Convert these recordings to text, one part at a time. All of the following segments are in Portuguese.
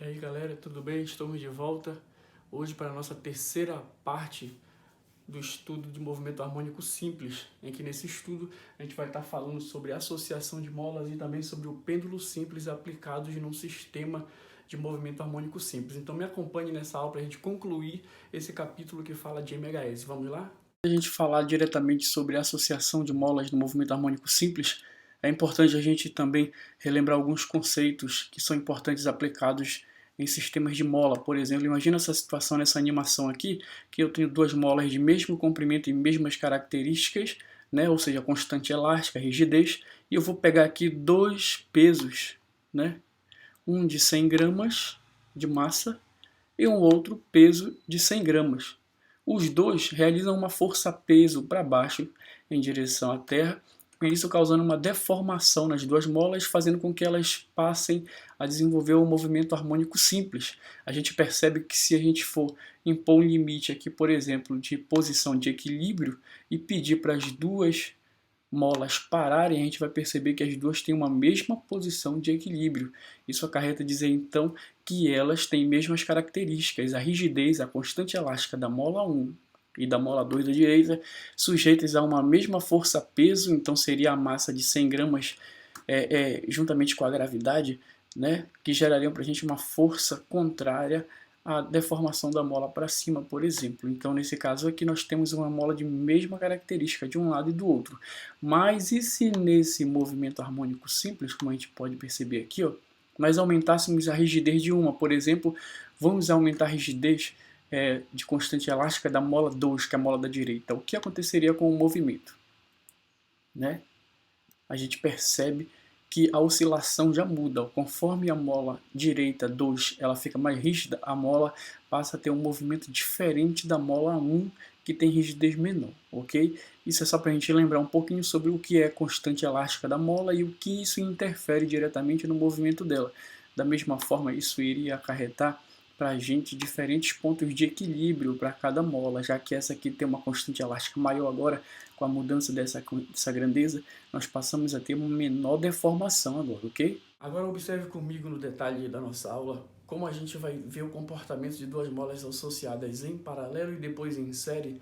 E aí galera, tudo bem? Estamos de volta hoje para a nossa terceira parte do estudo de movimento harmônico simples, em que nesse estudo a gente vai estar falando sobre associação de molas e também sobre o pêndulo simples aplicados num sistema de movimento harmônico simples. Então me acompanhe nessa aula para a gente concluir esse capítulo que fala de MHS. Vamos lá? A gente falar diretamente sobre a associação de molas no movimento harmônico simples, é importante a gente também relembrar alguns conceitos que são importantes aplicados em sistemas de mola. Por exemplo, imagina essa situação nessa animação aqui, que eu tenho duas molas de mesmo comprimento e mesmas características, né? Ou seja, constante elástica, rigidez, e eu vou pegar aqui dois pesos, né? Um de 100 gramas de massa e um outro peso de 100 gramas. Os dois realizam uma força-peso para baixo em direção à Terra, com isso causando uma deformação nas duas molas, fazendo com que elas passem a desenvolver um movimento harmônico simples. A gente percebe que se a gente for impor um limite aqui, por exemplo, de posição de equilíbrio e pedir para as duas molas pararem, a gente vai perceber que as duas têm uma mesma posição de equilíbrio. Isso acarreta dizer então que elas têm mesmas características, a rigidez, a constante elástica da mola 1 e da mola 2 da direita, sujeitas a uma mesma força-peso, então seria a massa de 100 gramas juntamente com a gravidade, né, que gerariam para a gente uma força contrária a deformação da mola para cima, por exemplo. Então, nesse caso aqui, nós temos uma mola de mesma característica de um lado e do outro. Mas e se nesse movimento harmônico simples, como a gente pode perceber aqui, ó, nós aumentássemos a rigidez de uma, por exemplo, vamos aumentar a rigidez de constante elástica da mola 2, que é a mola da direita. O que aconteceria com o movimento? Né? A gente percebe que a oscilação já muda. Conforme a mola direita 2 ela fica mais rígida, a mola passa a ter um movimento diferente da mola 1, que tem rigidez menor, ok? Isso é só para a gente lembrar um pouquinho sobre o que é constante elástica da mola e o que isso interfere diretamente no movimento dela. Da mesma forma, isso iria acarretar para a gente diferentes pontos de equilíbrio para cada mola, já que essa aqui tem uma constante elástica maior agora, com a mudança dessa grandeza, nós passamos a ter uma menor deformação agora, ok? Agora observe comigo no detalhe da nossa aula como a gente vai ver o comportamento de duas molas associadas em paralelo e depois em série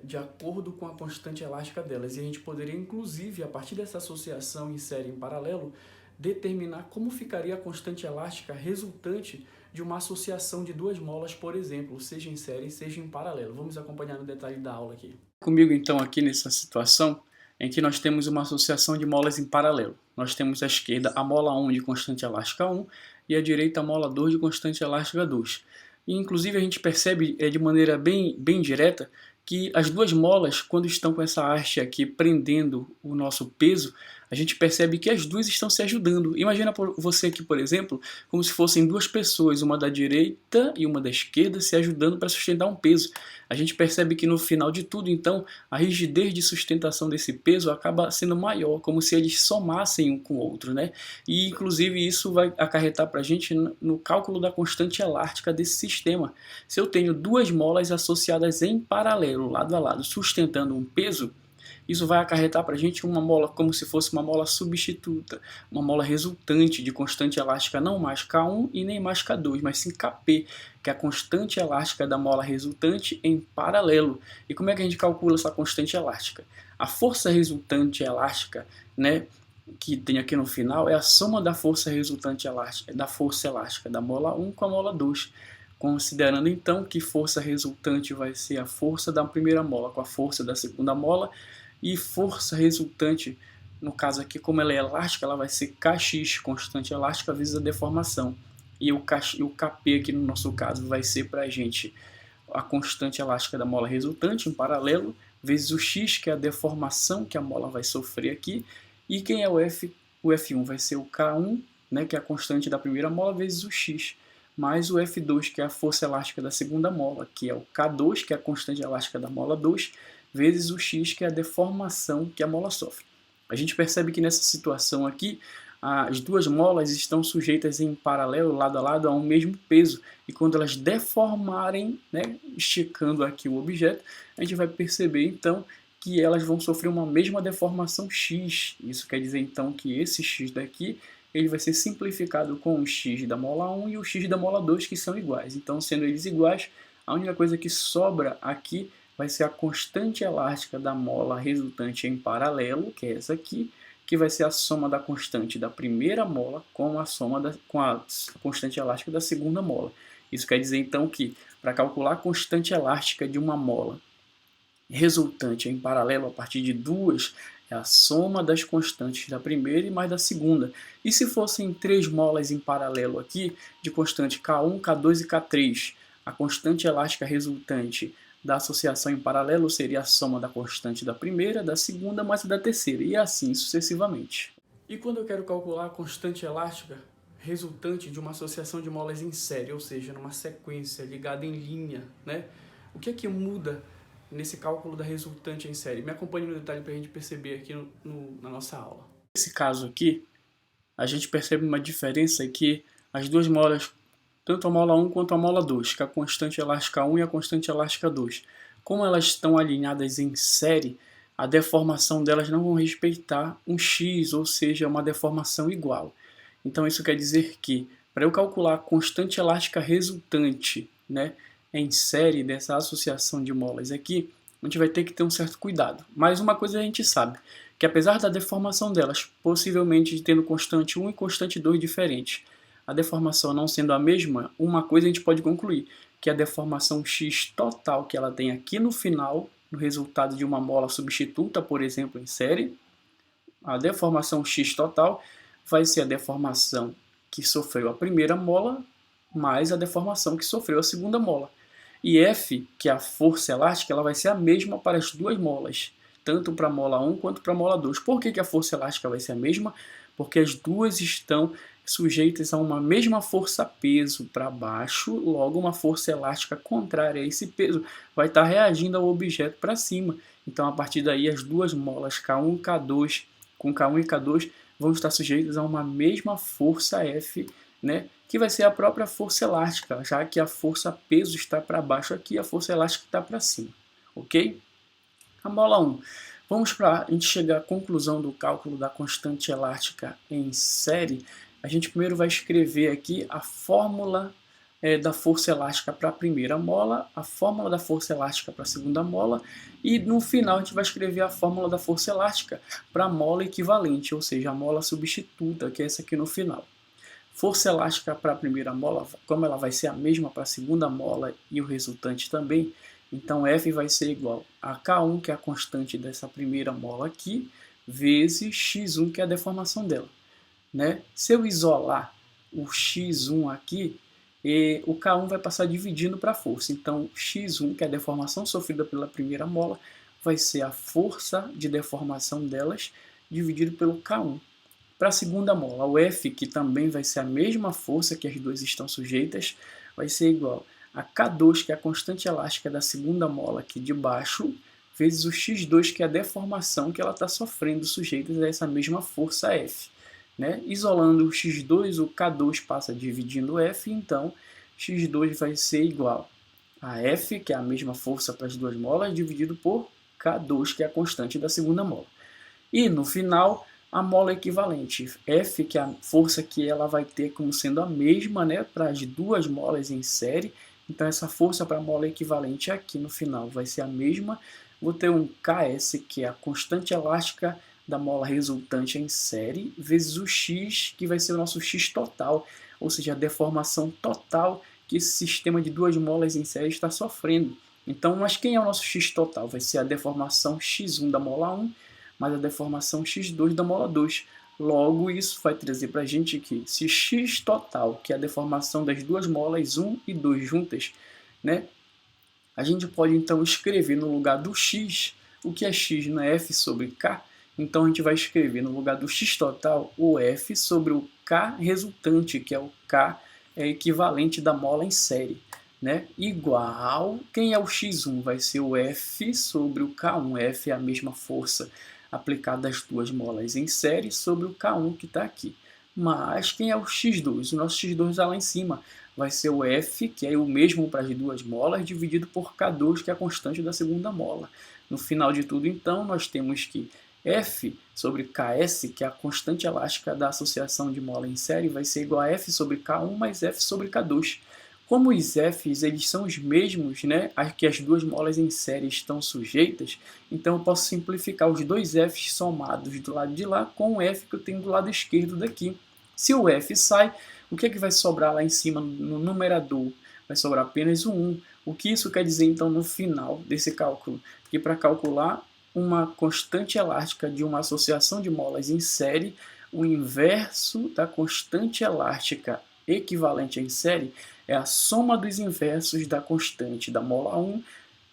de acordo com a constante elástica delas. E a gente poderia, inclusive, a partir dessa associação em série e em paralelo, determinar como ficaria a constante elástica resultante de uma associação de duas molas, por exemplo, seja em série, seja em paralelo. Vamos acompanhar no detalhe da aula aqui. Comigo então aqui nessa situação em que nós temos uma associação de molas em paralelo. Nós temos à esquerda a mola 1 de constante elástica 1 e à direita a mola 2 de constante elástica 2. E, inclusive a gente percebe de maneira bem direta que as duas molas, quando estão com essa haste aqui prendendo o nosso peso, a gente percebe que as duas estão se ajudando. Imagina você aqui, por exemplo, como se fossem duas pessoas, uma da direita e uma da esquerda, se ajudando para sustentar um peso. A gente percebe que no final de tudo, então, a rigidez de sustentação desse peso acaba sendo maior, como se eles somassem um com o outro, né? E, inclusive, isso vai acarretar para a gente no cálculo da constante elástica desse sistema. Se eu tenho duas molas associadas em paralelo, lado a lado, sustentando um peso, isso vai acarretar para a gente uma mola como se fosse uma mola substituta, uma mola resultante de constante elástica não mais K1 e nem mais K2, mas sim Kp, que é a constante elástica da mola resultante em paralelo. E como é que a gente calcula essa constante elástica? A força resultante elástica, né, que tem aqui no final, é a soma da força resultante elástica, da força elástica da mola 1 com a mola 2. Considerando então que força resultante vai ser a força da primeira mola com a força da segunda mola, e força resultante, no caso aqui, como ela é elástica, ela vai ser Kx, constante elástica vezes a deformação. E o Kp aqui no nosso caso vai ser para a gente a constante elástica da mola resultante em paralelo, vezes o x, que é a deformação que a mola vai sofrer aqui. E quem é o F? O F1 vai ser o K1, né, que é a constante da primeira mola, vezes o x, mais o F2, que é a força elástica da segunda mola, que é o K2, que é a constante elástica da mola 2, vezes o x, que é a deformação que a mola sofre. A gente percebe que nessa situação aqui, as duas molas estão sujeitas em paralelo, lado a lado, a um mesmo peso. E quando elas deformarem, né, esticando aqui o objeto, a gente vai perceber então que elas vão sofrer uma mesma deformação x. Isso quer dizer então que esse x daqui ele vai ser simplificado com o x da mola 1 e o x da mola 2, que são iguais. Então, sendo eles iguais, a única coisa que sobra aqui vai ser a constante elástica da mola resultante em paralelo, que é essa aqui, que vai ser a soma da constante da primeira mola com a constante elástica da segunda mola. Isso quer dizer, então, que para calcular a constante elástica de uma mola resultante em paralelo a partir de duas, é a soma das constantes da primeira e mais da segunda. E se fossem 3 molas em paralelo aqui, de constante K1, K2 e K3, a constante elástica resultante da associação em paralelo seria a soma da constante da primeira, da segunda, mais da terceira, e assim sucessivamente. E quando eu quero calcular a constante elástica resultante de uma associação de molas em série, ou seja, numa sequência ligada em linha, né? O que é que muda nesse cálculo da resultante em série? Me acompanhe no detalhe para a gente perceber aqui na nossa aula. Nesse caso aqui, a gente percebe uma diferença que as duas molas, tanto a mola 1 quanto a mola 2, que é a constante elástica 1 e a constante elástica 2, como elas estão alinhadas em série, a deformação delas não vão respeitar um x, ou seja, uma deformação igual. Então isso quer dizer que, para eu calcular a constante elástica resultante, né, em série dessa associação de molas aqui, a gente vai ter que ter um certo cuidado. Mas uma coisa a gente sabe, que apesar da deformação delas, possivelmente tendo constante 1 e constante 2 diferentes, a deformação não sendo a mesma, uma coisa a gente pode concluir, que a deformação x total que ela tem aqui no final, no resultado de uma mola substituta, por exemplo, em série, a deformação x total vai ser a deformação que sofreu a primeira mola mais a deformação que sofreu a segunda mola. E F, que é a força elástica, ela vai ser a mesma para as duas molas, tanto para a mola 1 quanto para a mola 2. Por que a força elástica vai ser a mesma? Porque as duas estão sujeitas a uma mesma força-peso para baixo, logo uma força elástica contrária a esse peso vai estar reagindo ao objeto para cima. Então, a partir daí, as duas molas K1 e K2, com K1 e K2, vão estar sujeitas a uma mesma força F, né, que vai ser a própria força elástica, já que a força peso está para baixo aqui e a força elástica está para cima, ok? A mola 1. Vamos para a gente chegar à conclusão do cálculo da constante elástica em série. A gente primeiro vai escrever aqui a fórmula da força elástica para a primeira mola, a fórmula da força elástica para a segunda mola, e no final a gente vai escrever a fórmula da força elástica para a mola equivalente, ou seja, a mola substituta, que é essa aqui no final. Força elástica para a primeira mola, como ela vai ser a mesma para a segunda mola e o resultante também, então F vai ser igual a K1, que é a constante dessa primeira mola aqui, vezes x1, que é a deformação dela, né? Se eu isolar o x1 aqui, o K1 vai passar dividindo para a força. Então, x1, que é a deformação sofrida pela primeira mola, vai ser a força de deformação delas dividido pelo K1. Para a segunda mola, o F, que também vai ser a mesma força que as duas estão sujeitas, vai ser igual a K2, que é a constante elástica da segunda mola aqui de baixo, vezes o x2, que é a deformação que ela está sofrendo sujeitas a essa mesma força F. Né? Isolando o x2, o K2 passa dividindo o F, então x2 vai ser igual a F, que é a mesma força para as duas molas, dividido por K2, que é a constante da segunda mola. E no final, a mola equivalente, F, que é a força que ela vai ter como sendo a mesma, né, para as duas molas em série. Então essa força para a mola equivalente aqui no final vai ser a mesma. Vou ter um Ks, que é a constante elástica da mola resultante em série, vezes o x, que vai ser o nosso x total, ou seja, a deformação total que esse sistema de duas molas em série está sofrendo. Então, mas quem é o nosso x total? Vai ser a deformação x1 da mola 1, mais a deformação x2 da mola 2. Logo, isso vai trazer para a gente que se x total, que é a deformação das duas molas 1 e 2 juntas, né, a gente pode então escrever no lugar do x, o que é x, não é f sobre k. Então, a gente vai escrever no lugar do x total o F sobre o K resultante, que é o K equivalente da mola em série. Né? Igual, quem é o x1? Vai ser o F sobre o K1. F é a mesma força aplicada às duas molas em série sobre o K1 que está aqui. Mas quem é o x2? O nosso x2 está lá em cima. Vai ser o F, que é o mesmo para as duas molas, dividido por K2, que é a constante da segunda mola. No final de tudo, então, nós temos que F sobre Ks, que é a constante elástica da associação de mola em série, vai ser igual a F sobre K1 mais F sobre K2. Como os Fs eles são os mesmos, né, a que as duas molas em série estão sujeitas, então eu posso simplificar os dois Fs somados do lado de lá com o F que eu tenho do lado esquerdo daqui. Se o F sai, o que é que vai sobrar lá em cima no numerador? Vai sobrar apenas o 1. O que isso quer dizer então no final desse cálculo? Que para calcular uma constante elástica de uma associação de molas em série, o inverso da constante elástica equivalente em série é a soma dos inversos da constante da mola 1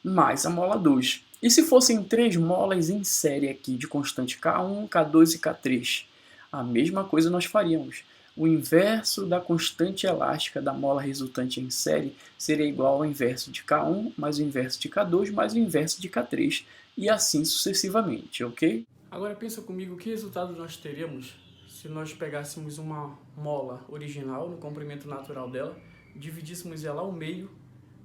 mais a mola 2. E se fossem três molas em série aqui de constante K1, K2 e K3? A mesma coisa nós faríamos. O inverso da constante elástica da mola resultante em série seria igual ao inverso de K1 mais o inverso de K2 mais o inverso de K3 e assim sucessivamente, ok? Agora pensa comigo que resultado nós teríamos se nós pegássemos uma mola original no comprimento natural dela, dividíssemos ela ao meio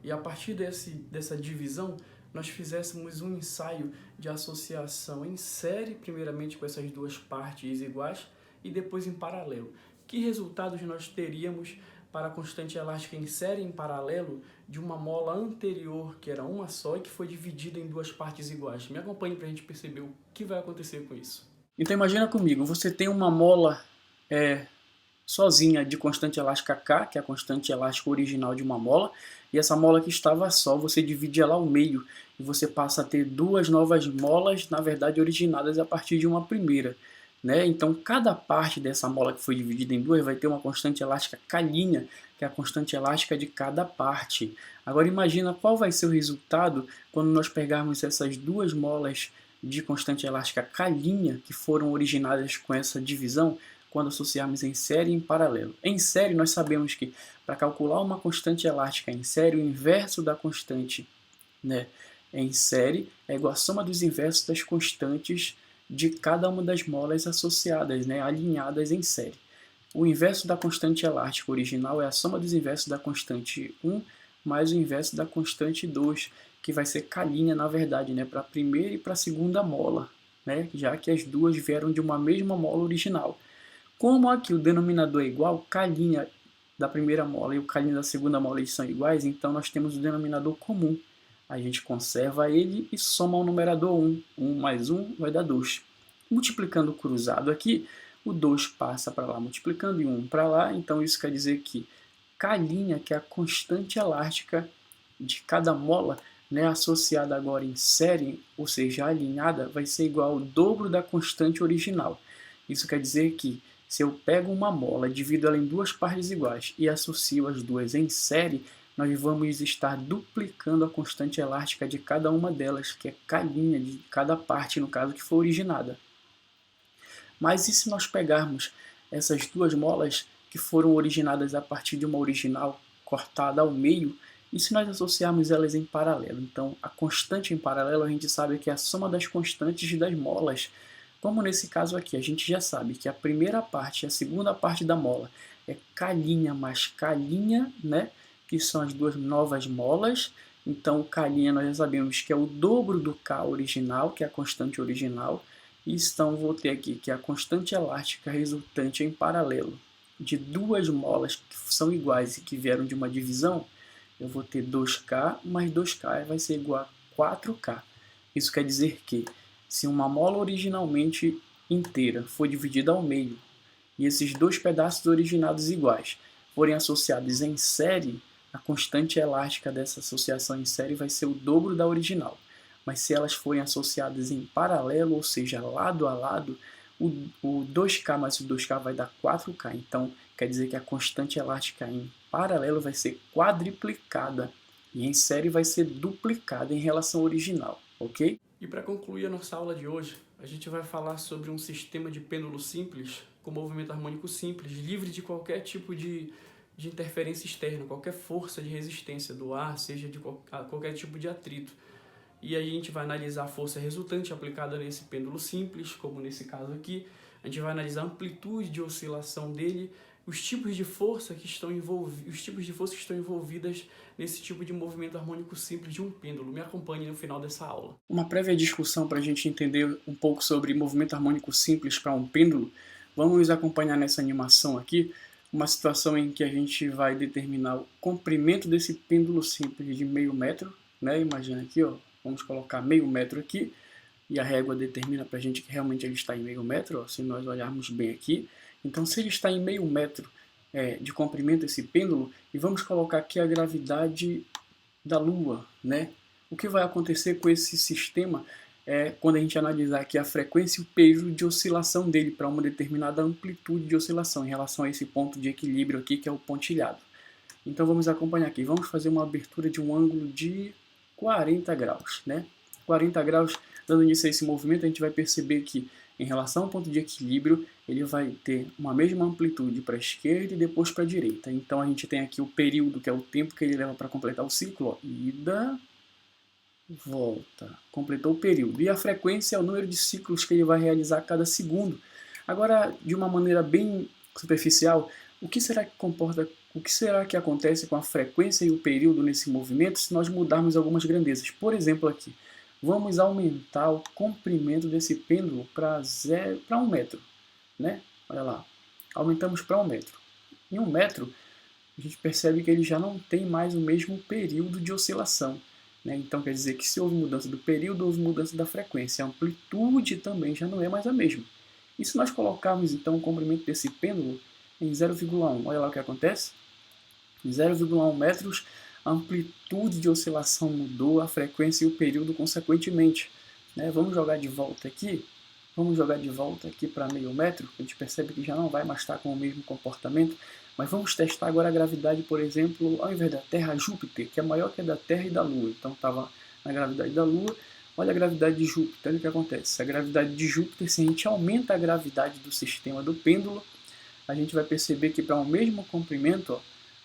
e a partir dessa divisão nós fizéssemos um ensaio de associação em série, primeiramente com essas duas partes iguais e depois em paralelo. Que resultados nós teríamos para a constante elástica em série em paralelo de uma mola anterior, que era uma só e que foi dividida em duas partes iguais? Me acompanhe para a gente perceber o que vai acontecer com isso. Então imagina comigo, você tem uma mola sozinha de constante elástica K, que é a constante elástica original de uma mola, e essa mola que estava só, você divide ela ao meio, e você passa a ter duas novas molas, na verdade originadas a partir de uma primeira. Né? Então cada parte dessa mola que foi dividida em duas vai ter uma constante elástica K', que é a constante elástica de cada parte. Agora imagina qual vai ser o resultado quando nós pegarmos essas duas molas de constante elástica K', que foram originadas com essa divisão, quando associarmos em série e em paralelo. Em série, nós sabemos que para calcular uma constante elástica em série, o inverso da constante, né, em série é igual à soma dos inversos das constantes de cada uma das molas associadas, né, alinhadas em série. O inverso da constante elástica original é a soma dos inversos da constante 1 mais o inverso da constante 2, que vai ser K', na verdade, né, para a primeira e para a segunda mola, né, já que as duas vieram de uma mesma mola original. Como aqui o denominador é igual, K' da primeira mola e o K' da segunda mola eles são iguais, então nós temos o denominador comum. A gente conserva ele e soma ao numerador 1. 1 mais 1 vai dar 2. Multiplicando o cruzado aqui, o 2 passa para lá, multiplicando e 1 para lá, então isso quer dizer que K', que é a constante elástica de cada mola, né, associada agora em série, ou seja, alinhada, vai ser igual ao dobro da constante original. Isso quer dizer que se eu pego uma mola, divido ela em duas partes iguais e associo as duas em série, nós vamos estar duplicando a constante elástica de cada uma delas, que é K' de cada parte, no caso, que foi originada. Mas e se nós pegarmos essas duas molas que foram originadas a partir de uma original cortada ao meio, e se nós associarmos elas em paralelo? Então, a constante em paralelo a gente sabe que é a soma das constantes das molas. Como nesse caso aqui, a gente já sabe que a primeira parte e a segunda parte da mola é K' mais K', né? Que são as duas novas molas. Então, o K' nós já sabemos que é o dobro do K original, que é a constante original. E então, vou ter aqui que a constante elástica resultante em paralelo de duas molas que são iguais e que vieram de uma divisão, eu vou ter 2K mais 2K vai ser igual a 4K. Isso quer dizer que se uma mola originalmente inteira for dividida ao meio e esses dois pedaços originados iguais forem associados em série, a constante elástica dessa associação em série vai ser o dobro da original. Mas se elas forem associadas em paralelo, ou seja, lado a lado, o 2K mais o 2K vai dar 4K. Então, quer dizer que a constante elástica em paralelo vai ser quadriplicada e em série vai ser duplicada em relação ao original, ok? E para concluir a nossa aula de hoje, a gente vai falar sobre um sistema de pêndulo simples, com movimento harmônico simples, livre de qualquer tipo de interferência externa, qualquer força de resistência do ar, seja de qualquer tipo de atrito. E aí a gente vai analisar a força resultante aplicada nesse pêndulo simples, como nesse caso aqui. A gente vai analisar a amplitude de oscilação dele, os tipos de força que estão envolvidas nesse tipo de movimento harmônico simples de um pêndulo. Me acompanhe no final dessa aula. Uma prévia discussão para a gente entender um pouco sobre movimento harmônico simples para um pêndulo, vamos acompanhar nessa animação aqui uma situação em que a gente vai determinar o comprimento desse pêndulo simples de meio metro, né? Imagina aqui, ó, vamos colocar meio metro aqui, e a régua determina para a gente que realmente ele está em meio metro, ó, se nós olharmos bem aqui. Então, se ele está em meio metro de comprimento esse pêndulo, e vamos colocar aqui a gravidade da Lua, né? O que vai acontecer com esse sistema quando a gente analisar aqui a frequência e o período de oscilação dele para uma determinada amplitude de oscilação em relação a esse ponto de equilíbrio aqui, que é o pontilhado. Então vamos acompanhar aqui. Vamos fazer uma abertura de um ângulo de 40 graus, né? 40 graus, dando início a esse movimento, a gente vai perceber que em relação ao ponto de equilíbrio, ele vai ter uma mesma amplitude para a esquerda e depois para a direita. Então a gente tem aqui o período, que é o tempo que ele leva para completar o ciclo, ó. Ida, volta, completou o período. E a frequência é o número de ciclos que ele vai realizar a cada segundo. Agora, de uma maneira bem superficial, o que será que acontece com a frequência e o período nesse movimento se nós mudarmos algumas grandezas? Por exemplo, aqui, vamos aumentar o comprimento desse pêndulo para 1 metro, né? Olha lá, aumentamos para 1 metro. Em 1 metro, a gente percebe que ele já não tem mais o mesmo período de oscilação, né? Então quer dizer que se houve mudança do período, houve mudança da frequência. A amplitude também já não é mais a mesma. E se nós colocarmos então o comprimento desse pêndulo em 0,1, olha lá o que acontece. Em 0,1 metros, a amplitude de oscilação mudou, a frequência e o período consequentemente, né? Vamos jogar de volta aqui para meio metro, a gente percebe que já não vai mais estar com o mesmo comportamento, mas vamos testar agora a gravidade, por exemplo, ao invés da Terra, Júpiter, que é maior que a da Terra e da Lua. Então estava na gravidade da Lua, olha a gravidade de Júpiter, olha o que acontece. A gravidade de Júpiter, se a gente aumenta a gravidade do sistema do pêndulo, a gente vai perceber que para o mesmo comprimento, ó,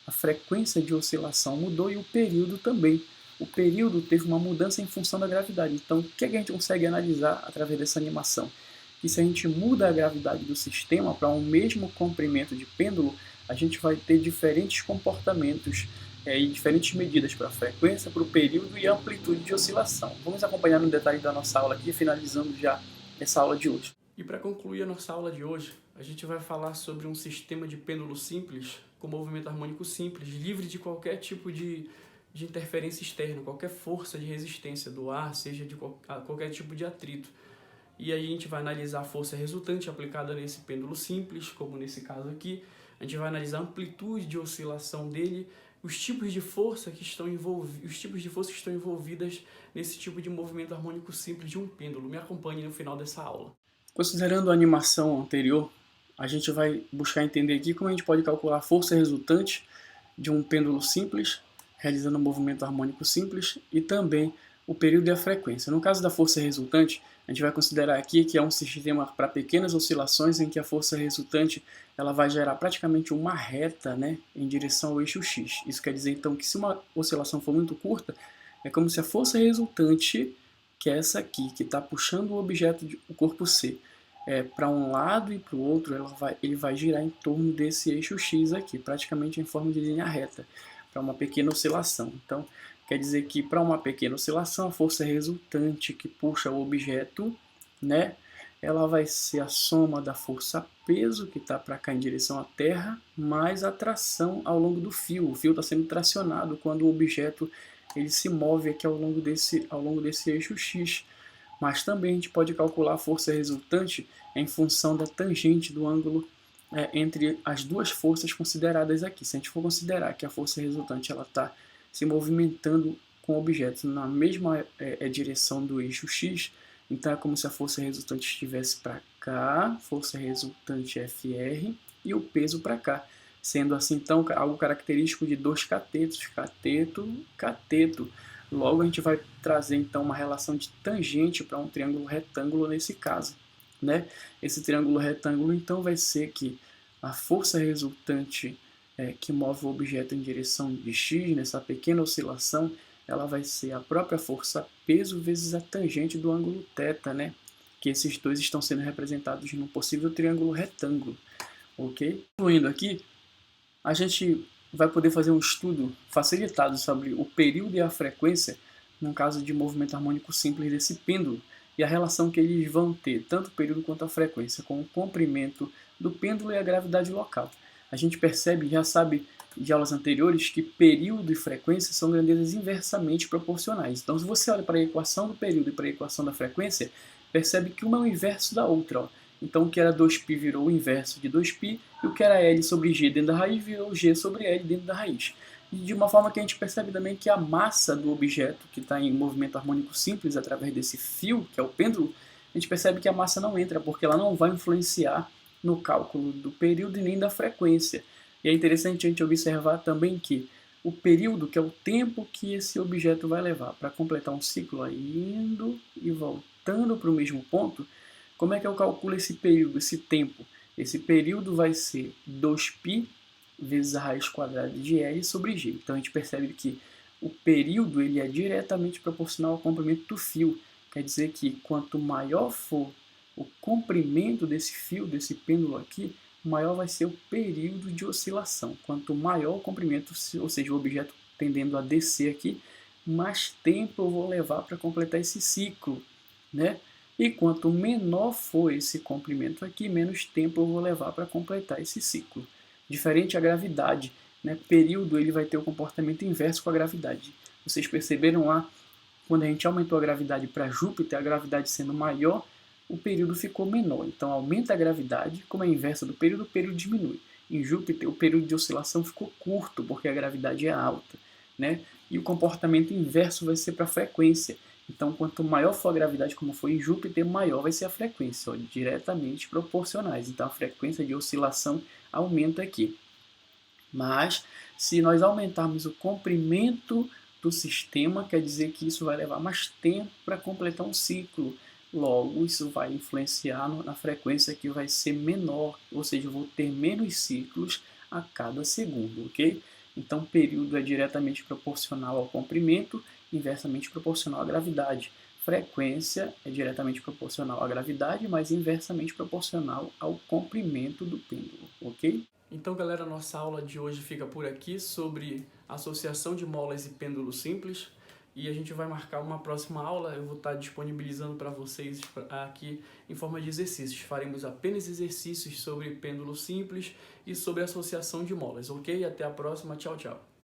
a frequência de oscilação mudou e o período também. O período teve uma mudança em função da gravidade. Então, o que a gente consegue analisar através dessa animação? Que se a gente muda a gravidade do sistema para um mesmo comprimento de pêndulo, a gente vai ter diferentes comportamentos e diferentes medidas para a frequência, para o período e a amplitude de oscilação. Vamos acompanhar no detalhe da nossa aula aqui, finalizando já essa aula de hoje. E para concluir a nossa aula de hoje, a gente vai falar sobre um sistema de pêndulo simples, com movimento harmônico simples, livre de qualquer tipo de interferência externa, qualquer força de resistência do ar, seja de qualquer tipo de atrito. E aí a gente vai analisar a força resultante aplicada nesse pêndulo simples, como nesse caso aqui. A gente vai analisar a amplitude de oscilação dele, os tipos de força que estão envolvidas nesse tipo de movimento harmônico simples de um pêndulo. Me acompanhe no final dessa aula. Considerando a animação anterior, a gente vai buscar entender aqui como a gente pode calcular a força resultante de um pêndulo simples, realizando um movimento harmônico simples, e também o período e a frequência. No caso da força resultante, a gente vai considerar aqui que é um sistema para pequenas oscilações em que a força resultante ela vai gerar praticamente uma reta, né, em direção ao eixo X. Isso quer dizer então que se uma oscilação for muito curta, é como se a força resultante, que é essa aqui, que está puxando o objeto, o corpo C, para um lado e para o outro, ele vai girar em torno desse eixo X aqui, praticamente em forma de linha reta, para uma pequena oscilação. Então, quer dizer que para uma pequena oscilação, a força resultante que puxa o objeto, né, ela vai ser a soma da força peso, que está para cá em direção à Terra, mais a tração ao longo do fio. O fio está sendo tracionado quando o objeto ele se move aqui ao longo desse eixo X. Mas também a gente pode calcular a força resultante em função da tangente do ângulo entre as duas forças consideradas aqui. Se a gente for considerar que a força resultante está se movimentando com o objeto na mesma direção do eixo X, então é como se a força resultante estivesse para cá, força resultante FR, e o peso para cá. Sendo assim, então, algo característico de dois catetos, cateto, cateto. Logo, a gente vai trazer, então, uma relação de tangente para um triângulo retângulo nesse caso, né? Esse triângulo retângulo, então, vai ser que a força resultante que move o objeto em direção de X, nessa pequena oscilação, ela vai ser a própria força peso vezes a tangente do ângulo θ, né? Que esses dois estão sendo representados num possível triângulo retângulo, ok? Concluindo aqui, a gente vai poder fazer um estudo facilitado sobre o período e a frequência, no caso de movimento harmônico simples desse pêndulo, e a relação que eles vão ter, tanto o período quanto a frequência, com o comprimento do pêndulo e a gravidade local. A gente percebe, já sabe de aulas anteriores, que período e frequência são grandezas inversamente proporcionais. Então, se você olha para a equação do período e para a equação da frequência, percebe que uma é o inverso da outra. Ó. Então, o que era 2π virou o inverso de 2π, e o que era L sobre G dentro da raiz virou G sobre L dentro da raiz. E de uma forma que a gente percebe também que a massa do objeto que está em movimento harmônico simples, através desse fio, que é o pêndulo, a gente percebe que a massa não entra, porque ela não vai influenciar no cálculo do período e nem da frequência. E é interessante a gente observar também que o período, que é o tempo que esse objeto vai levar para completar um ciclo, indo e voltando para o mesmo ponto, como é que eu calculo esse período, esse tempo? Esse período vai ser 2π vezes a raiz quadrada de L sobre G. Então a gente percebe que o período ele é diretamente proporcional ao comprimento do fio. Quer dizer que quanto maior for o comprimento desse fio, desse pêndulo aqui, maior vai ser o período de oscilação. Quanto maior o comprimento, ou seja, o objeto tendendo a descer aqui, mais tempo eu vou levar para completar esse ciclo, né? E quanto menor for esse comprimento aqui, menos tempo eu vou levar para completar esse ciclo. Diferente a gravidade, né? Período ele vai ter o comportamento inverso com a gravidade. Vocês perceberam lá, quando a gente aumentou a gravidade para Júpiter, a gravidade sendo maior, o período ficou menor. Então aumenta a gravidade, como é a inversa do período, o período diminui. Em Júpiter, o período de oscilação ficou curto, porque a gravidade é alta, né? E o comportamento inverso vai ser para a frequência. Então, quanto maior for a gravidade, como foi em Júpiter, maior vai ser a frequência, ó, diretamente proporcionais. Então, a frequência de oscilação aumenta aqui. Mas, se nós aumentarmos o comprimento do sistema, quer dizer que isso vai levar mais tempo para completar um ciclo. Logo, isso vai influenciar na frequência que vai ser menor, ou seja, eu vou ter menos ciclos a cada segundo, ok? Então, período é diretamente proporcional ao comprimento, inversamente proporcional à gravidade. Frequência é diretamente proporcional à gravidade, mas inversamente proporcional ao comprimento do pêndulo, ok? Então, galera, nossa aula de hoje fica por aqui sobre associação de molas e pêndulos simples. E a gente vai marcar uma próxima aula, eu vou estar disponibilizando para vocês aqui em forma de exercícios. Faremos apenas exercícios sobre pêndulo simples e sobre associação de molas, ok? Até a próxima, tchau, tchau!